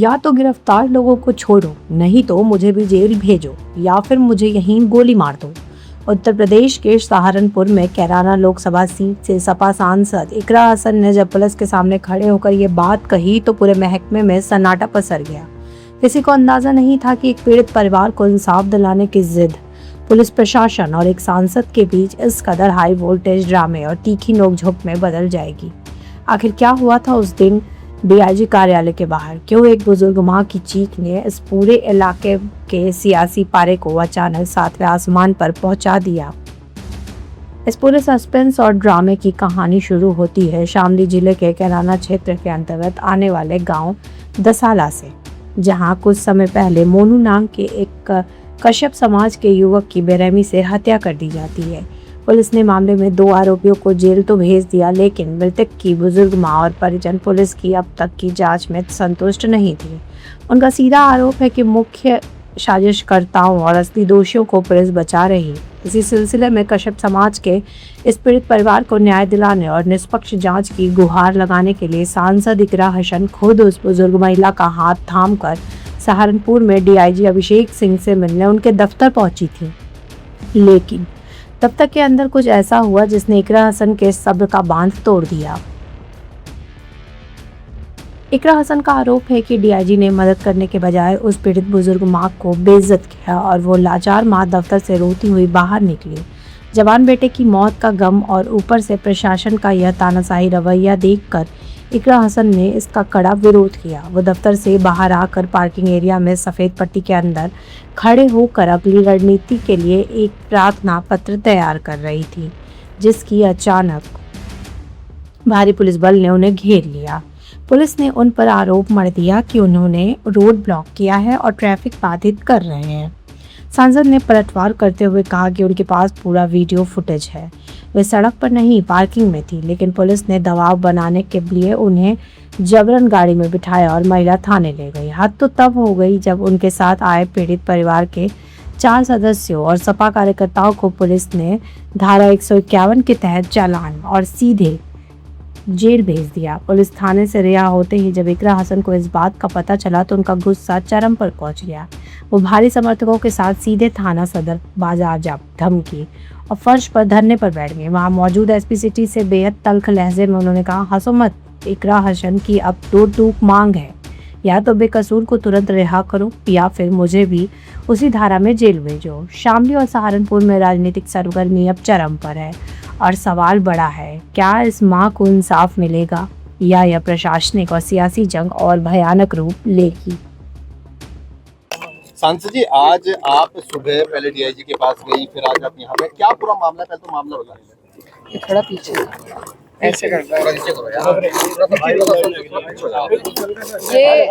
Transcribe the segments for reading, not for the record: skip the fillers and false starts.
या तो गिरफ्तार लोगों को छोड़ो, नहीं तो मुझे भी जेल भेजो, या फिर मुझे यहीं गोली मार दो। उत्तर प्रदेश के सहारनपुर में कैराना लोकसभा सीट से सपा सांसद इकरा हसन ने जब पुलिस के सामने खड़े होकर ये बात कही तो पूरे महकमे में सन्नाटा पसर गया। किसी को अंदाजा नहीं था कि एक पीड़ित परिवार को इंसाफ दिलाने की जिद पुलिस प्रशासन और एक सांसद के बीच इस कदर हाई वोल्टेज ड्रामे और तीखी नोकझोंक में बदल जाएगी। आखिर क्या हुआ था उस दिन डीआईजी कार्यालय के बाहर? क्यों एक बुजुर्ग मां की चीख ने इस पूरे इलाके के सियासी पारे को अचानक सातवें आसमान पर पहुंचा दिया? इस पूरे सस्पेंस और ड्रामे की कहानी शुरू होती है शामली जिले के कैराना क्षेत्र के अंतर्गत आने वाले गांव दसाला से, जहां कुछ समय पहले मोनू नाम के एक कश्यप समाज के युवक की बेरहमी से हत्या कर दी जाती है। पुलिस ने मामले में 2 आरोपियों को जेल तो भेज दिया, लेकिन मृतक की बुजुर्ग मां और परिजन पुलिस की अब तक की जांच में संतुष्ट नहीं थे। उनका सीधा आरोप है कि मुख्य साजिशकर्ताओं और असली दोषियों को पुलिस बचा रही। इसी सिलसिले में कश्यप समाज के इस पीड़ित परिवार को न्याय दिलाने और निष्पक्ष जांच की गुहार लगाने के लिए सांसद इकरा हसन खुद उस बुजुर्ग महिला का हाथ थामकर सहारनपुर में डीआईजी अभिषेक सिंह से मिलने उनके दफ्तर पहुंची थी। लेकिन दफ्तर के अंदर कुछ ऐसा हुआ जिसने इकरा हसन के सब्र का बांध तोड़ दिया। इकरा हसन का आरोप है कि डीआईजी ने मदद करने के बजाय उस पीड़ित बुजुर्ग मां को बेइज्जत किया और वो लाचार मां दफ्तर से रोती हुई बाहर निकली। जवान बेटे की मौत का गम और ऊपर से प्रशासन का यह तानाशाही रवैया देखकर इकरा हसन ने इसका कड़ा विरोध किया। वो दफ्तर से बाहर आकर पार्किंग एरिया में सफेद पट्टी के अंदर खड़े होकर अगली रणनीति के लिए एक प्रार्थना पत्र तैयार कर रही थी, जिसकी अचानक भारी पुलिस बल ने उन्हें घेर लिया। पुलिस ने उन पर आरोप मढ़ दिया कि उन्होंने रोड ब्लॉक किया है और ट्रैफिक बाधित कर रहे हैं। सांसद ने पलटवार करते हुए कहा कि उनके पास पूरा वीडियो फुटेज है। वे सड़क पर नहीं पार्किंग में थी, लेकिन पुलिस ने दबाव बनाने के लिए उन्हें जबरन गाड़ी में बिठाया और महिला थाने ले गई। हद तो तब हो गई जब उनके साथ आए पीड़ित परिवार के 4 सदस्यों और सपा कार्यकर्ताओं को पुलिस ने धारा 151 के तहत चालान और सीधे जेल भेज दिया। पुलिस थाने से रिहा होते ही जब इकरा हसन को इस बात का पता चला तो उनका गुस्सा चरम पर पहुंच गया। वो भारी समर्थकों के साथ सीधे थाना सदर बाजार जा धमकी और फर्श पर धरने पर बैठ गए। वहां मौजूद एसपी सिटी से बेहद तल्ख लहजे में उन्होंने कहा, हंसो मत, इकरा हसन की अब 2 टूक मांग है, या तो बेकसूर को तुरंत रिहा करो या फिर मुझे भी उसी धारा में जेल भेजो। शामली और सहारनपुर में राजनीतिक सरगर्मी अब चरम पर है और सवाल बड़ा है, क्या इस मां को इंसाफ मिलेगा या यह प्रशासनिक और सियासी जंग और भयानक रूप लेगी? सांसद जी, आज आप सुबह पहले डीआईजी के पास गई, फिर आज आप यहाँ पे, क्या पूरा मामला? पहले तो मामला बताइए। थोड़ा पीछे ऐसे करना ये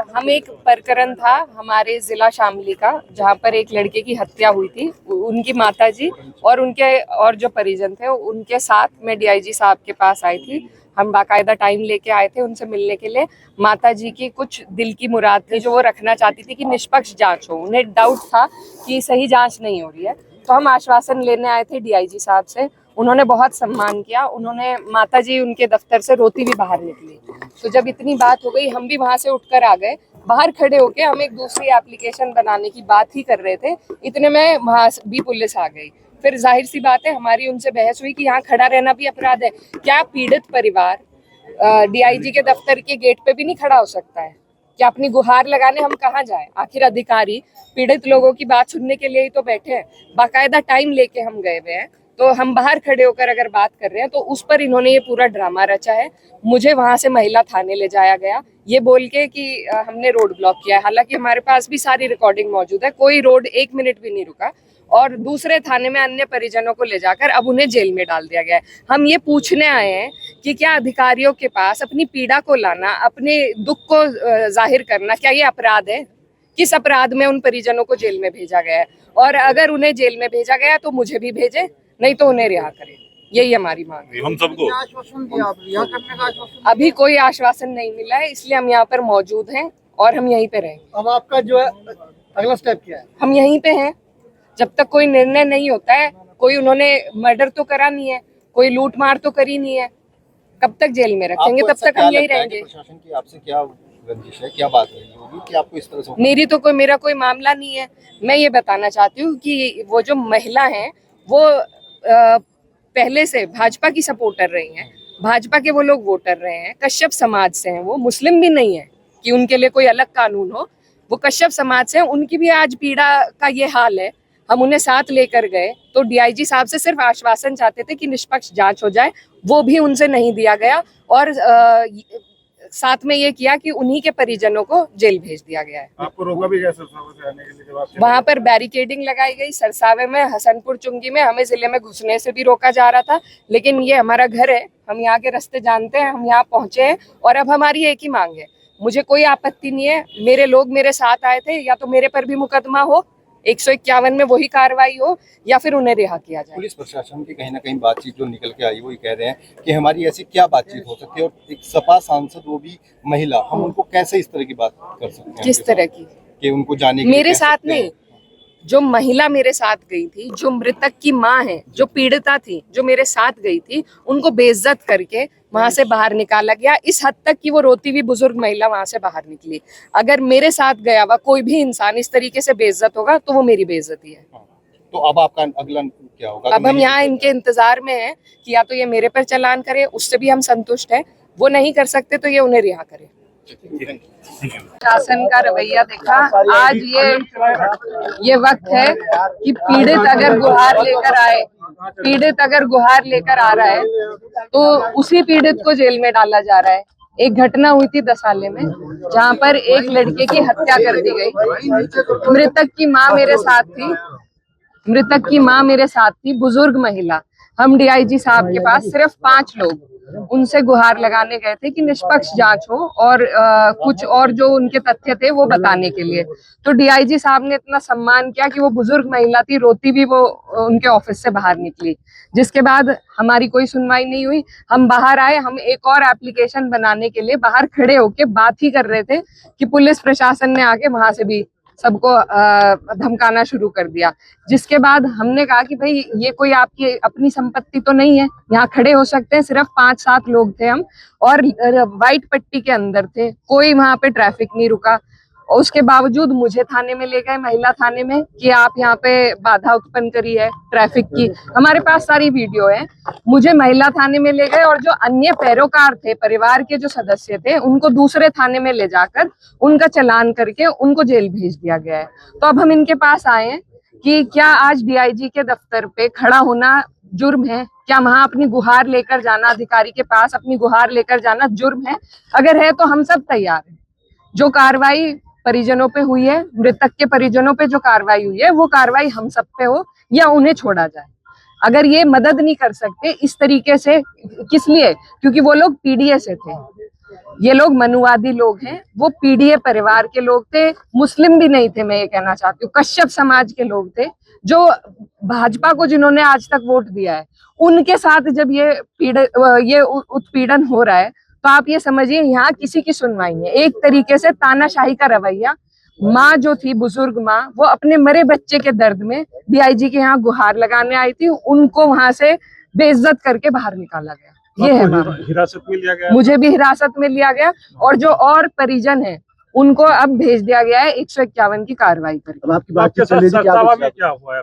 हम एक प्रकरण था हमारे जिला शामली का, जहाँ पर एक लड़के की हत्या हुई थी। उनकी माताजी और उनके और जो परिजन थे उनके साथ मैं डीआईजी साहब के पास आई थी। हम बाकायदा टाइम लेके आए थे उनसे मिलने के लिए। माताजी की कुछ दिल की मुराद थी जो वो रखना चाहती थी कि निष्पक्ष जांच हो। उन्हें डाउट था कि सही जांच नहीं हो रही है, तो हम आश्वासन लेने आए थे डीआईजी साहब से। उन्होंने बहुत सम्मान किया। उन्होंने माताजी उनके दफ्तर से रोती भी बाहर निकली। तो जब इतनी बात हो गई, हम भी वहां से उठकर आ गए। बाहर खड़े होके हम एक दूसरी एप्लीकेशन बनाने की बात ही कर रहे थे, इतने में वहां भी पुलिस आ गई। फिर जाहिर सी बात है हमारी उनसे बहस हुई कि यहाँ खड़ा रहना भी अपराध है। क्या पीड़ित परिवार डीआईजी के दफ्तर के गेट पे भी नहीं खड़ा हो सकता है? क्या अपनी गुहार लगाने हम कहाँ जाए? आखिर अधिकारी पीड़ित लोगों की बात सुनने के लिए ही तो बैठे हैं। बाकायदा टाइम लेके हम गए हुए हैं, तो हम बाहर खड़े होकर अगर बात कर रहे हैं तो उस पर इन्होंने ये पूरा ड्रामा रचा है। मुझे वहां से महिला थाने ले जाया गया ये बोल के कि हमने रोड ब्लॉक किया है। हालांकि हमारे पास भी सारी रिकॉर्डिंग मौजूद है, कोई रोड 1 मिनट भी नहीं रुका। और दूसरे थाने में अन्य परिजनों को ले जाकर अब उन्हें जेल में डाल दिया गया है। हम ये पूछने आए हैं कि क्या अधिकारियों के पास अपनी पीड़ा को लाना, अपने दुख को जाहिर करना, क्या ये अपराध है? किस अपराध में उन परिजनों को जेल में भेजा गया है? और अगर उन्हें जेल में भेजा गया तो मुझे भी भेजे, नहीं तो उन्हें रिहा करें। यही हमारी मांग है। हम सबको आश्वासन दिया, आप रिहा करने का आश्वासन? अभी कोई आश्वासन नहीं मिला है, इसलिए हम यहाँ पर मौजूद हैं और हम यहीं पे रहेंगे। अब आपका जो है अगला स्टेप क्या है? हम यहीं पे हैं जब तक कोई निर्णय नहीं होता है। कोई उन्होंने मर्डर तो करा नहीं है, कोई लूट मार तो करी नहीं है, कब तक जेल में रखेंगे? तब तक हम यही रहेंगे। प्रशासन की आपसे क्या रंजिश है, क्या बात है होगी कि आपको इस तरह से मेरा कोई मामला नहीं है। मैं ये बताना चाहती हूँ कि वो जो महिला है वो पहले से भाजपा की सपोर्टर रही हैं, भाजपा के वो लोग वोटर रहे हैं, कश्यप समाज से हैं, वो मुस्लिम भी नहीं है कि उनके लिए कोई अलग कानून हो, वो कश्यप समाज से हैं, उनकी भी आज पीड़ा का ये हाल है। हम उन्हें साथ लेकर गए तो डीआईजी साहब से सिर्फ आश्वासन चाहते थे कि निष्पक्ष जांच हो जाए, वो भी उनसे नहीं दिया गया और साथ में ये किया कि उन्हीं के परिजनों को जेल भेज दिया गया है। आपको रोका भी गया सरसावा से आने के लिए जब आप चले वहां पर बैरिकेडिंग लगाई गई, सरसावे में, हसनपुर चुंगी में हमें जिले में घुसने से भी रोका जा रहा था, लेकिन ये हमारा घर है, हम यहाँ के रास्ते जानते हैं, हम यहाँ पहुंचे हैं और अब हमारी एक ही मांग है, मुझे कोई आपत्ति नहीं है, मेरे लोग मेरे साथ आए थे, या तो मेरे पर भी मुकदमा हो, 151 में वही कार्रवाई हो, या फिर उन्हें रिहा किया जाए। पुलिस प्रशासन की कहीं ना कहीं बातचीत जो निकल के आई वो ये कह रहे हैं कि हमारी ऐसी क्या बातचीत हो सकती है, और एक सपा सांसद वो भी महिला, हम उनको कैसे इस तरह की बात कर सकते हैं? किस तरह की? कि उनको जाने के लिए मेरे कह साथ सकते हैं? नहीं, जो महिला मेरे साथ गई थी, जो मृतक की माँ है, जो पीड़िता थी, जो मेरे साथ गई थी, उनको बेइज्जत करके वहां से बाहर निकाला गया, इस हद तक कि वो रोती हुई बुजुर्ग महिला वहां से बाहर निकली। अगर मेरे साथ गया हुआ कोई भी इंसान इस तरीके से बेइज्जत होगा तो वो मेरी बेइज्जती है। तो अब आपका अगला क्या होगा? अब हम यहाँ इनके इंतजार में हैं कि या तो ये मेरे पर चालान करे, उससे भी हम संतुष्ट हैं, वो नहीं कर सकते तो ये उन्हें रिहा करे। शासन का रवैया देखा, आज ये वक्त है कि पीड़ित अगर गुहार लेकर आए, पीड़ित अगर गुहार लेकर आ रहा है तो उसी पीड़ित को जेल में डाला जा रहा है। एक घटना हुई थी दसाले में जहां पर एक लड़के की हत्या कर दी गई, मृतक की माँ मेरे साथ थी, मृतक की माँ मेरे साथ थी, बुजुर्ग महिला। हम डीआईजी साहब के पास सिर्फ 5 लोग उनसे गुहार लगाने गए थे कि निष्पक्ष जांच हो और कुछ और जो उनके तथ्य थे वो बताने के लिए। तो डीआईजी साहब ने इतना सम्मान किया कि वो बुजुर्ग महिला थी, रोती भी वो उनके ऑफिस से बाहर निकली, जिसके बाद हमारी कोई सुनवाई नहीं हुई। हम बाहर आए, हम एक और एप्लीकेशन बनाने के लिए बाहर खड़े होके बात ही कर रहे थे कि पुलिस प्रशासन ने आके वहां से भी सबको धमकाना शुरू कर दिया, जिसके बाद हमने कहा कि भाई ये कोई आपकी अपनी संपत्ति तो नहीं है, यहाँ खड़े हो सकते हैं। सिर्फ 5-7 लोग थे हम और व्हाइट पट्टी के अंदर थे, कोई वहां पे ट्रैफिक नहीं रुका। और उसके बावजूद मुझे थाने में ले गए, महिला थाने में, कि आप यहाँ पे बाधा उत्पन्न करी है ट्रैफिक की। हमारे पास सारी वीडियो है। मुझे महिला थाने में ले गए और जो अन्य पैरोकार थे, परिवार के जो सदस्य थे, उनको दूसरे थाने में ले जाकर उनका चालान करके उनको जेल भेज दिया गया है। तो अब हम इनके पास आए हैं कि क्या आज डीआईजी के दफ्तर पे खड़ा होना जुर्म है? क्या वहां अपनी गुहार लेकर जाना, अधिकारी के पास अपनी गुहार लेकर जाना जुर्म है? अगर है तो हम सब तैयार हैं। जो कार्रवाई परिजनों पे हुई है, मृतक के परिजनों पे जो कार्रवाई हुई है, वो कार्रवाई हम सब पे हो या उन्हें छोड़ा जाए। अगर ये मदद नहीं कर सकते इस तरीके से, किस लिए? क्योंकि वो लोग पीडीए से थे, ये लोग मनुवादी लोग हैं, वो पीडीए परिवार के लोग थे, मुस्लिम भी नहीं थे। मैं ये कहना चाहती हूँ, कश्यप समाज के लोग थे, जो भाजपा को जिन्होंने आज तक वोट दिया है, उनके साथ जब ये उत्पीड़न हो रहा है तो आप ये समझिए यहाँ किसी की सुनवाई नहीं है। एक तरीके से तानाशाही का रवैया। माँ जो थी, बुजुर्ग माँ, वो अपने मरे बच्चे के दर्द में डीआईजी के यहाँ गुहार लगाने आई थी, उनको वहां से बेइज्जत करके बाहर निकाला गया। ये है, हिरासत में लिया गया, मुझे भी हिरासत में लिया गया और जो और परिजन है उनको अब भेज दिया गया है 151 की कार्रवाई करके। आपकी बात सरसावा में क्या हुआ है?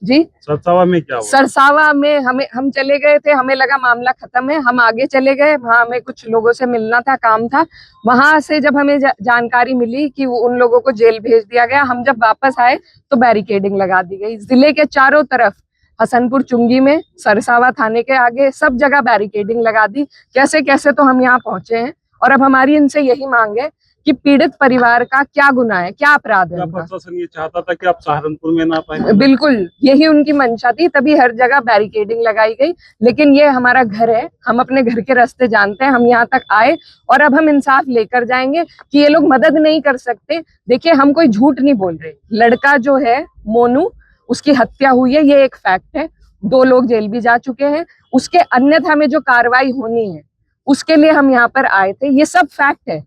जी, सरसावा में क्या हुआ? सरसावा में हम चले गए थे, हमें लगा मामला खत्म है, हम आगे चले गए। वहां हमें कुछ लोगों से मिलना था, काम था। वहां से जब हमें जानकारी मिली कि उन लोगों को जेल भेज दिया गया, हम जब वापस आए तो बैरिकेडिंग लगा दी गई। जिले के चारों तरफ, हसनपुर चुंगी में, सरसावा थाने के आगे, सब जगह बैरिकेडिंग लगा दी। कैसे कैसे तो हम यहाँ पहुंचे हैं और अब हमारी इनसे यही मांग है कि पीड़ित परिवार का क्या गुनाह है, क्या अपराध है उनका? प्रशासन ये चाहता था कि आप सहारनपुर में ना पाए? बिल्कुल, यही उनकी मंशा थी, तभी हर जगह बैरिकेडिंग लगाई गई। लेकिन ये हमारा घर है, हम अपने घर के रास्ते जानते हैं, हम यहाँ तक आए और अब हम इंसाफ लेकर जाएंगे कि ये लोग मदद नहीं कर सकते। देखिए, हम कोई झूठ नहीं बोल रहे। लड़का जो है मोनू, उसकी हत्या हुई है, ये एक फैक्ट है। 2 लोग जेल भी जा चुके हैं। उसके अन्यथा में जो कार्रवाई होनी है उसके लिए हम यहाँ पर आए थे, ये सब फैक्ट है।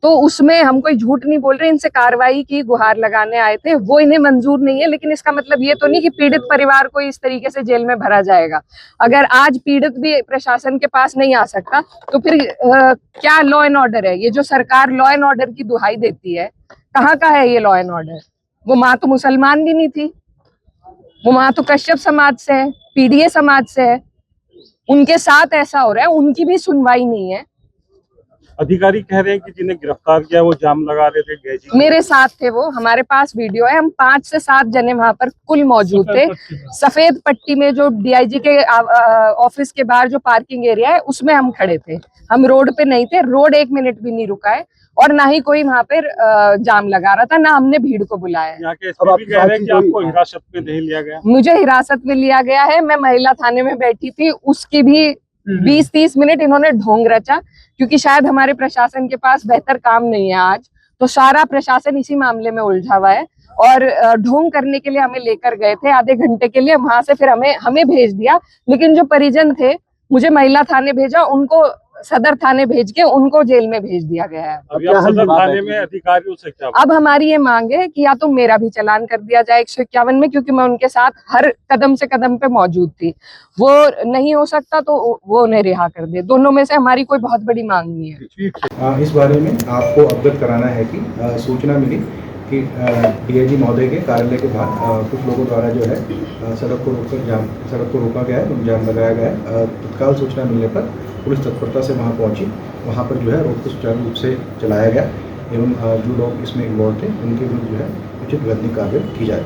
तो उसमें हम कोई झूठ नहीं बोल रहे, इनसे कार्रवाई की गुहार लगाने आए थे, वो इन्हें मंजूर नहीं है। लेकिन इसका मतलब ये तो नहीं कि पीड़ित परिवार को इस तरीके से जेल में भरा जाएगा। अगर आज पीड़ित भी प्रशासन के पास नहीं आ सकता तो फिर क्या लॉ एंड ऑर्डर है? ये जो सरकार लॉ एंड ऑर्डर की दुहाई देती है, कहाँ का है ये लॉ एंड ऑर्डर? वो माँ तो मुसलमान भी नहीं थी, वो माँ तो कश्यप समाज से है, पीडीए समाज से है, उनके साथ ऐसा हो रहा है, उनकी भी सुनवाई नहीं है। अधिकारी कह रहे हैं कि जिन्हें गिरफ्तार किया वो जाम लगा रहे थे गैजी। मेरे साथ थे वो, हमारे पास वीडियो है। हम 5 से 7 जने वहां पर कुल मौजूद थे। सफेद पट्टी में जो डीआईजी के ऑफिस के बाहर जो पार्किंग एरिया है उसमें हम खड़े थे। हम रोड पे नहीं थे, रोड 1 मिनट भी नहीं रुका है और ना ही कोई वहां पर जाम लगा रहा था, ना हमने भीड़ को बुलाया। यहाँ के एसपी भी कह रहे हैं कि आपको हिरासत में नहीं लिया गया। मुझे हिरासत में लिया गया है, मैं महिला थाने में बैठी थी, उसकी भी 20-30 मिनट इन्होंने ढोंग रचा, क्योंकि शायद हमारे प्रशासन के पास बेहतर काम नहीं है आज, तो सारा प्रशासन इसी मामले में उलझा हुआ है। और ढोंग करने के लिए हमें लेकर गए थे आधे घंटे के लिए, वहां से फिर हमें भेज दिया। लेकिन जो परिजन थे, मुझे महिला थाने भेजा, उनको सदर थाने भेज के उनको जेल में भेज दिया गया है। अभी आप सदर थाने में अधिकारियों से क्या? अब हमारी ये मांग है कि या तो मेरा भी चालान कर दिया जाए 151 में, क्योंकि मैं उनके साथ हर कदम से कदम पे मौजूद थी। वो नहीं हो सकता तो वो उन्हें रिहा कर दे। दोनों में से हमारी कोई बहुत बड़ी मांग नहीं है। इस बारे में आपको अवगत कराना है कि सूचना मिली कि डीआईजी महोदय के कार्यालय के बाहर कुछ लोगों द्वारा जो है सड़क को रोका गया है, जाम लगाया गया है। तत्काल सूचना मिलने पर पुलिस तत्परता से वहां पहुंची, वहां पर जो है रोड को सुचारू रूप से चलाया गया एवं जो लोग इसमें इन्वॉल्व थे उनके विरुद्ध जो है उचित कानूनी कार्रवाई की जाए।